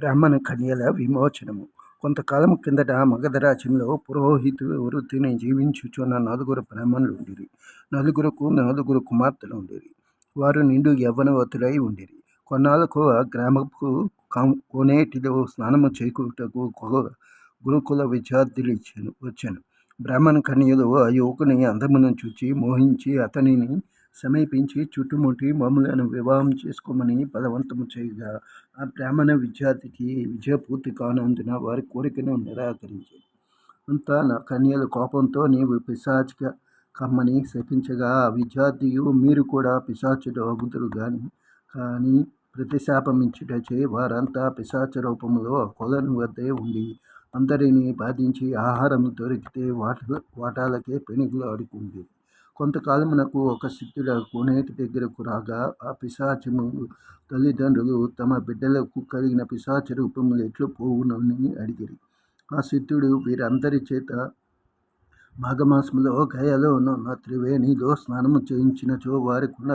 బ్రాహ్మణ కన్యల విమోచనము. కొంతకాలము కిందట మగధ రాజ్యంలో పురోహితు వృత్తిని జీవించుచున్న నలుగురు బ్రాహ్మణులుండిరి. నలుగురు కుమార్తెలుండిరి. వారు నిండు యవ్వనవతులై ఉండిరి. కొన్నాళ్ళకు ఆ గ్రామపు కోనేటిలో స్నానము చేయుటకు గురుకుల విద్యార్థులు వచ్చెను. బ్రాహ్మణ కన్యలు ఆ యువకుని అందమును చూచి మోహించి అతనిని సమీపించి చుట్టుముట్టి మమ్ములను వివాహం చేసుకోమని బలవంతము చేయగా ఆ బ్రాహ్మణ విద్యార్థికి విద్య పూర్తి కానందున వారి కోరికను నిరాకరించాడు. అంతా నా కన్యల కోపంతో నీవు పిశాచిగా కమ్మని శపించగా ఆ విద్యార్థియు మీరు కూడా పిశాచులు అగుదురు కానీ ప్రతిశాపమించుటచే వారంతా పిశాచ రూపంలో ఆ కొలను వద్దే ఉండి అందరినీ బాధించి ఆహారం దొరికితే వాటాలకే పెనుగులాడుకుంది. కొంతకాలమునకు ఒక సిద్ధుడు కోనేటి దగ్గరకు రాగా ఆ పిశాచము తల్లిదండ్రులు తమ బిడ్డలకు కలిగిన పిశాచ రూపములు ఎట్లు పోవునని అడిగిరి. ఆ సిద్ధుడు వీరందరి చేత మాఘమాసములో గయలోనున్న త్రివేణిలో స్నానము చేయించినచో వారికున్న